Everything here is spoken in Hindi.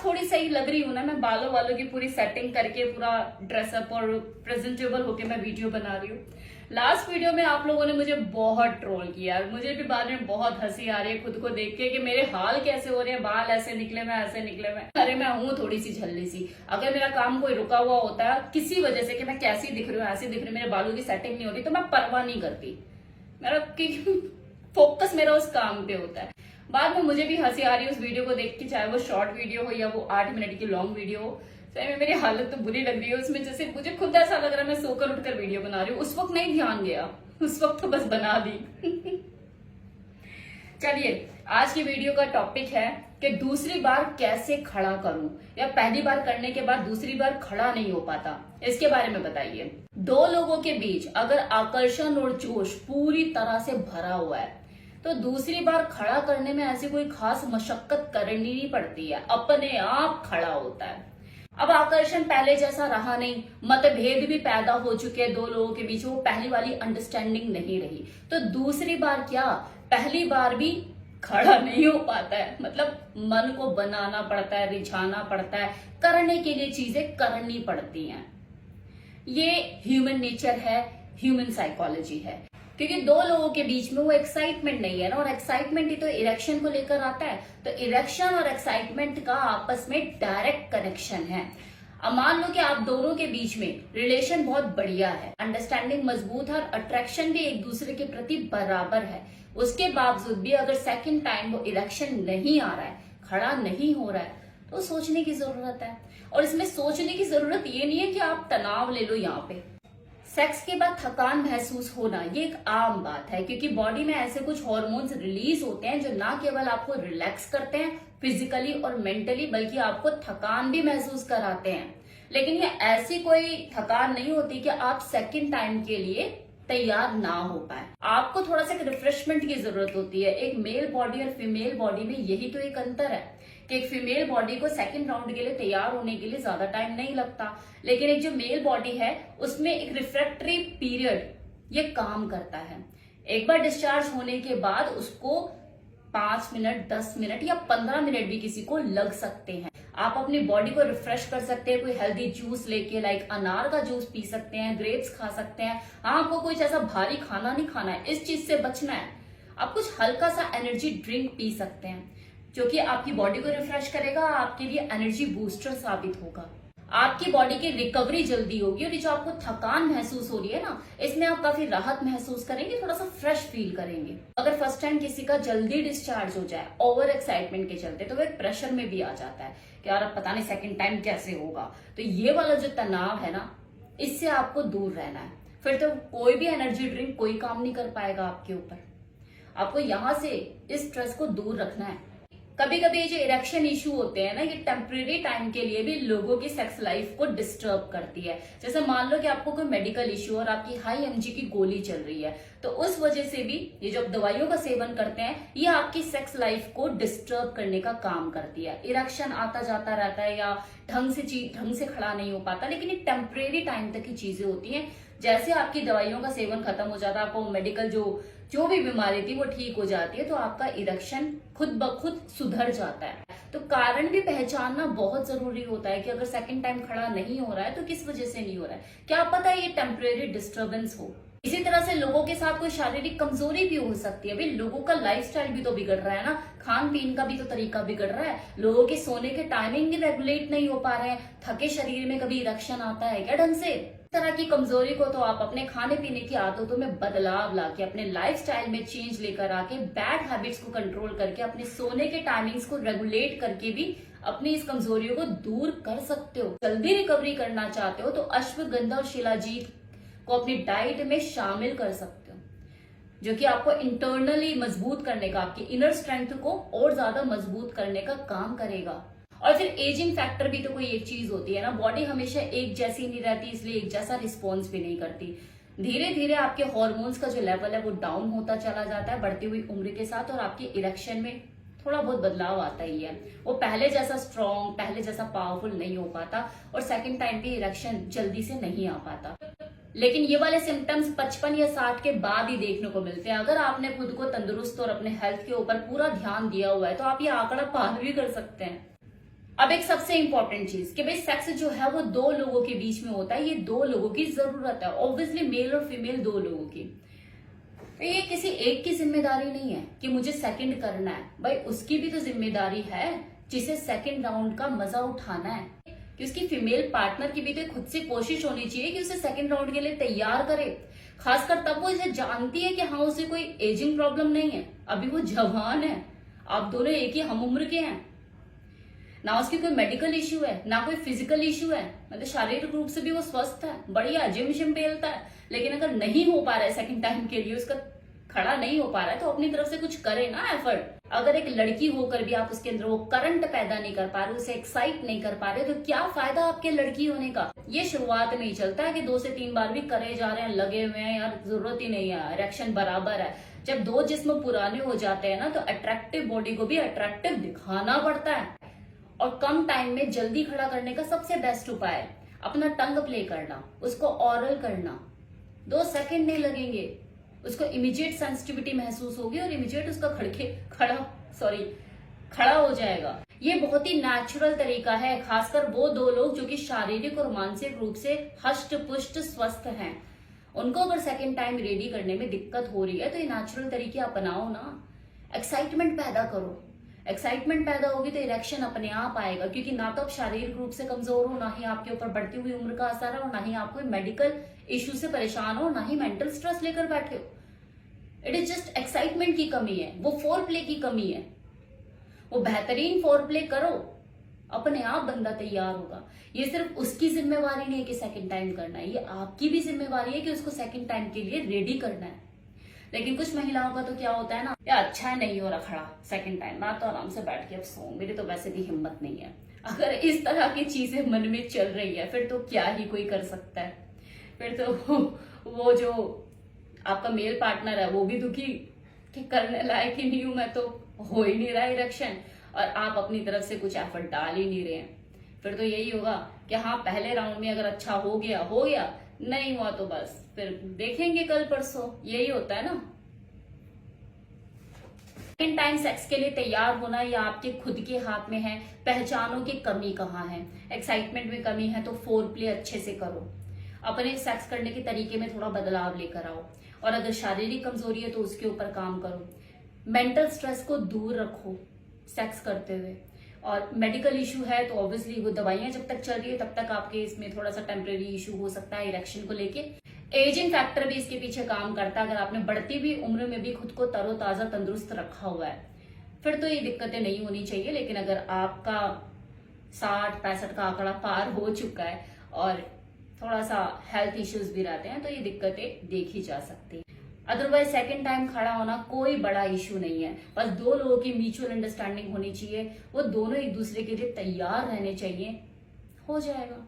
थोड़ी सही लग रही हूँ ना, मैं बालों वालों की पूरी सेटिंग करके पूरा ड्रेसअप और प्रेजेंटेबल होके मैं वीडियो बना रही हूँ। लास्ट वीडियो में आप लोगों ने मुझे बहुत ट्रोल किया, मुझे भी बाद में बहुत हंसी आ रही है खुद को देख के कि मेरे हाल कैसे हो रहे हैं, बाल ऐसे निकले मैं ऐसे निकले मैं। अरे मैं हूँ थोड़ी सी झल्ली सी। अगर मेरा काम कोई रुका हुआ होता है किसी वजह से कि मैं कैसी दिख रही हूँ ऐसी दिख रही हूँ, मेरे बालों की सेटिंग नहीं होती, तो मैं परवाह नहीं करती। मेरा फोकस मेरा उस काम पे होता है। बाद में मुझे भी हंसी आ रही है उस वीडियो को देख के, चाहे वो शॉर्ट वीडियो हो या वो 8 मिनट की लॉन्ग वीडियो हो। सही में मेरी हालत तो बुरी लग रही है उसमें, जैसे मुझे खुद ऐसा लग रहा है मैं सोकर उठकर वीडियो बना रही हूँ। उस वक्त नहीं ध्यान गया, उस वक्त तो बस बना दी। चलिए, आज की वीडियो का टॉपिक है कि दूसरी बार कैसे खड़ा करूं, या पहली बार करने के बाद दूसरी बार खड़ा नहीं हो पाता, इसके बारे में बताइए। दो लोगों के बीच अगर आकर्षण और जोश पूरी तरह से भरा हुआ है तो दूसरी बार खड़ा करने में ऐसी कोई खास मशक्कत करनी नहीं पड़ती है, अपने आप खड़ा होता है। अब आकर्षण पहले जैसा रहा नहीं, मतभेद भी पैदा हो चुके हैं दो लोगों के बीच, वो पहली वाली अंडरस्टैंडिंग नहीं रही, तो दूसरी बार क्या, पहली बार भी खड़ा नहीं हो पाता है। मतलब मन को बनाना पड़ता है, रिझाना पड़ता है, करने के लिए चीजें करनी पड़ती हैं। ये ह्यूमन नेचर है, ह्यूमन साइकोलॉजी है, क्योंकि दो लोगों के बीच में वो एक्साइटमेंट नहीं है ना, और एक्साइटमेंट ही तो इरेक्शन को लेकर आता है। तो इरेक्शन और एक्साइटमेंट का आपस में डायरेक्ट कनेक्शन है। अब मान लो कि आप दोनों के बीच में रिलेशन बहुत बढ़िया है, अंडरस्टैंडिंग मजबूत है और अट्रैक्शन भी एक दूसरे के प्रति बराबर है, उसके बावजूद भी अगर सेकंड टाइम वो इरेक्शन नहीं आ रहा है, खड़ा नहीं हो रहा है, तो सोचने की जरूरत है। और इसमें सोचने की जरूरत ये नहीं है कि आप तनाव ले लो। यहाँ पे सेक्स के बाद थकान महसूस होना ये एक आम बात है, क्योंकि बॉडी में ऐसे कुछ हार्मोन्स रिलीज होते हैं जो ना केवल आपको रिलैक्स करते हैं फिजिकली और मेंटली, बल्कि आपको थकान भी महसूस कराते हैं। लेकिन ये ऐसी कोई थकान नहीं होती कि आप सेकंड टाइम के लिए तैयार ना हो पाए। आपको थोड़ा सा रिफ्रेशमेंट की जरूरत होती है। एक मेल बॉडी और फीमेल बॉडी में यही तो एक अंतर है कि एक फीमेल बॉडी को सेकंड राउंड के लिए तैयार होने के लिए ज्यादा टाइम नहीं लगता, लेकिन एक जो मेल बॉडी है उसमें एक रिफ्रैक्टरी पीरियड ये काम करता है। एक बार डिस्चार्ज होने के बाद उसको 5 मिनट, 10 मिनट या 15 मिनट भी किसी को लग सकते हैं। आप अपनी बॉडी को रिफ्रेश कर सकते हैं कोई हेल्दी जूस लेके, लाइक अनार का जूस पी सकते हैं, ग्रेप्स खा सकते हैं। आपको कुछ ऐसा भारी खाना नहीं खाना है, इस चीज से बचना है। आप कुछ हल्का सा एनर्जी ड्रिंक पी सकते हैं जो कि आपकी बॉडी को रिफ्रेश करेगा, आपके लिए एनर्जी बूस्टर साबित होगा। आपकी बॉडी की रिकवरी जल्दी होगी और ये जो आपको थकान महसूस हो रही है ना, इसमें आप काफी राहत महसूस करेंगे, थोड़ा सा फ्रेश फील करेंगे। अगर फर्स्ट टाइम किसी का जल्दी डिस्चार्ज हो जाए ओवर एक्साइटमेंट के चलते, तो वो एक प्रेशर में भी आ जाता है कि यार अब पता नहीं सेकंड टाइम कैसे होगा। तो ये वाला जो तनाव है ना, इससे आपको दूर रहना है। फिर तो कोई भी एनर्जी ड्रिंक कोई काम नहीं कर पाएगा आपके ऊपर। आपको यहां से इस स्ट्रेस को दूर रखना है। कभी कभी जो इरेक्शन इशू होते हैं ना, ये टेम्परेरी टाइम के लिए भी लोगों की सेक्स लाइफ को डिस्टर्ब करती है। जैसे मान लो कि आपको कोई मेडिकल इशू और आपकी हाई एमजी की गोली चल रही है, तो उस वजह से भी ये जो दवाइयों का सेवन करते हैं, ये आपकी सेक्स लाइफ को डिस्टर्ब करने का काम करती है। इरेक्शन आता जाता रहता है या ढंग से खड़ा नहीं हो पाता, लेकिन ये टेम्परेरी टाइम तक की चीजें होती हैं। जैसे आपकी दवाइयों का सेवन खत्म हो जाता है, आपको मेडिकल जो भी बीमारी थी वो ठीक हो जाती है, तो आपका इरेक्शन खुद ब खुद सुधर जाता है। तो कारण भी पहचानना बहुत जरूरी होता है कि अगर सेकंड टाइम खड़ा नहीं हो रहा है तो किस वजह से नहीं हो रहा है, क्या पता है ये टेम्परेरी डिस्टर्बेंस हो। इसी तरह से लोगों के साथ कोई शारीरिक कमजोरी भी हो सकती है। भाई लोगों का लाइफस्टाइल भी तो बिगड़ रहा है ना, खान पीन का भी तो तरीका बिगड़ रहा है, लोगों के सोने के टाइमिंग भी रेगुलेट नहीं हो पा रहे हैं, थके शरीर में कभी इरेक्शन आता है क्या ढंग से। इस तरह की कमजोरी को तो आप अपने खाने पीने की आदतों में बदलाव लाके, अपने लाइफस्टाइल में चेंज लेकर आके, बैड हैबिट्स को कंट्रोल करके, अपने सोने के टाइमिंग्स को रेगुलेट करके भी अपनी इस कमजोरियों को दूर कर सकते हो। जल्दी रिकवरी करना चाहते हो तो अश्वगंधा और शिलाजीत को अपनी डाइट में शामिल कर सकते हो, जो कि आपको इंटरनली मजबूत करने का, आपकी इनर स्ट्रेंथ को और ज्यादा मजबूत करने का काम करेगा। और फिर एजिंग फैक्टर भी तो कोई एक चीज होती है ना, बॉडी हमेशा एक जैसी नहीं रहती, इसलिए एक जैसा रिस्पॉन्स भी नहीं करती। धीरे धीरे आपके हार्मोन्स का जो लेवल है वो डाउन होता चला जाता है बढ़ती हुई उम्र के साथ, और आपके इरेक्शन में थोड़ा बहुत बदलाव आता ही है। वो पहले जैसा स्ट्रॉन्ग, पहले जैसा पावरफुल नहीं हो पाता, और सेकंड टाइम पे इरेक्शन जल्दी से नहीं आ पाता। लेकिन ये वाले सिम्टम्स 55 या 60 के बाद ही देखने को मिलते हैं। अगर आपने खुद को तंदुरुस्त और अपने हेल्थ के ऊपर पूरा ध्यान दिया हुआ है तो आप ये आंकड़ा पार भी कर सकते हैं। अब एक सबसे इंपॉर्टेंट चीज कि भाई सेक्स जो है वो दो लोगों के बीच में होता है, ये दो लोगों की जरूरत है, ऑब्वियसली मेल और फीमेल दो लोगों की। तो ये किसी एक की जिम्मेदारी नहीं है कि मुझे सेकंड करना है, भाई उसकी भी तो जिम्मेदारी है जिसे सेकंड राउंड का मजा उठाना है, कि उसकी फीमेल पार्टनर की भी तो खुद से कोशिश होनी चाहिए कि उसे सेकंड राउंड के लिए तैयार करे। खासकर तब वो इसे जानती है कि हाँ उसे कोई एजिंग प्रॉब्लम नहीं है, अभी वो जवान है, आप दोनों एक ही हम उम्र के हैं, ना उसकी कोई मेडिकल इश्यू है ना कोई फिजिकल इश्यू है, मतलब शारीरिक रूप से भी वो स्वस्थ है, बढ़िया जिम शिम पेलता है। लेकिन अगर नहीं हो पा रहा है सेकंड टाइम के लिए, उसका खड़ा नहीं हो पा रहा है, तो अपनी तरफ से कुछ करे ना एफर्ट। अगर एक लड़की होकर भी आप उसके अंदर वो करंट पैदा नहीं कर पा रहे, उसे एक्साइट नहीं कर पा रहे, तो क्या फायदा आपके लड़की होने का। ये शुरुआत में ही चलता है कि 2 से 3 बार भी करे जा रहे हैं, लगे हुए हैं, यार जरूरत ही नहीं है, इरेक्शन बराबर है। जब दो जिस्म पुराने हो जाते हैं ना, तो अट्रैक्टिव बॉडी को भी अट्रैक्टिव दिखाना पड़ता है। और कम टाइम में जल्दी खड़ा करने का सबसे बेस्ट उपाय है अपना टंग प्ले करना, उसको ऑरल करना। 2 सेकंड नहीं लगेंगे, उसको इमीडिएट सेंसिटिविटी महसूस होगी और इमीडिएट उसका खड़ा हो जाएगा। ये बहुत ही नेचुरल तरीका है, खासकर वो दो लोग जो कि शारीरिक और मानसिक रूप से हष्ट पुष्ट स्वस्थ हैं, उनको अगर सेकंड टाइम रेडी करने में दिक्कत हो रही है, तो ये नेचुरल तरीके अपनाओ ना। एक्साइटमेंट पैदा करो, एक्साइटमेंट पैदा होगी तो इरेक्शन अपने आप आएगा, क्योंकि ना तो आप शारीरिक रूप से कमजोर हो, ना ही आपके ऊपर बढ़ती हुई उम्र का असर है, और ना ही आप कोई मेडिकल इश्यू से परेशान हो, ना ही मेंटल स्ट्रेस लेकर बैठे हो। इट इज जस्ट एक्साइटमेंट की कमी है, वो फोर प्ले की कमी है। वो बेहतरीन फोर प्ले करो, अपने आप बंदा तैयार होगा। ये सिर्फ उसकी जिम्मेवारी नहीं है कि सेकंड टाइम करना है, ये आपकी भी जिम्मेवारी है कि उसको सेकंड टाइम के लिए रेडी करना है। लेकिन कुछ महिलाओं का तो क्या होता है ना, यार अच्छा नहीं हो रहा खड़ा सेकंड टाइम, मैं तो आराम से बैठ के अब सोऊं, मेरी तो वैसे भी हिम्मत नहीं है। अगर इस तरह की चीजें मन में चल रही है, फिर तो क्या ही कोई कर सकता है। फिर तो वो जो आपका मेल पार्टनर है वो भी दुखी कि करने लायक ही नहीं हूं मैं, तो हो ही नहीं रहा इरेक्शन, और आप अपनी तरफ से कुछ एफर्ट डाल ही नहीं रहे हैं। फिर तो यही होगा कि हाँ पहले राउंड में अगर अच्छा हो गया, नहीं हुआ तो बस फिर देखेंगे कल परसों, यही होता है ना। सेकंड टाइम सेक्स के लिए तैयार होना या आपके खुद के हाथ में है। पहचानो कि कमी कहाँ है। एक्साइटमेंट में कमी है तो फोर प्ले अच्छे से करो, अपने सेक्स करने के तरीके में थोड़ा बदलाव लेकर आओ, और अगर शारीरिक कमजोरी है तो उसके ऊपर काम करो। मेंटल स्ट्रेस को दूर रखो सेक्स करते हुए, और मेडिकल इशू है तो ऑब्वियसली वो दवाइयां जब तक चल रही है तब तक आपके इसमें थोड़ा सा टेम्परेरी इशू हो सकता है इरेक्शन को लेके। एजिंग फैक्टर भी इसके पीछे काम करता है। अगर आपने बढ़ती हुई उम्र में भी खुद को तरोताजा तंदुरुस्त रखा हुआ है फिर तो ये दिक्कतें नहीं होनी चाहिए। लेकिन अगर आपका 60-65 का आंकड़ा पार हो चुका है और थोड़ा सा हेल्थ इश्यूज भी रहते हैं तो ये दिक्कतें देखी जा सकती है। अदरवाइज सेकंड टाइम खड़ा होना कोई बड़ा इशू नहीं है, बस दो लोगों की म्यूचुअल अंडरस्टैंडिंग होनी चाहिए, वो दोनों एक दूसरे के लिए तैयार रहने चाहिए, हो जाएगा।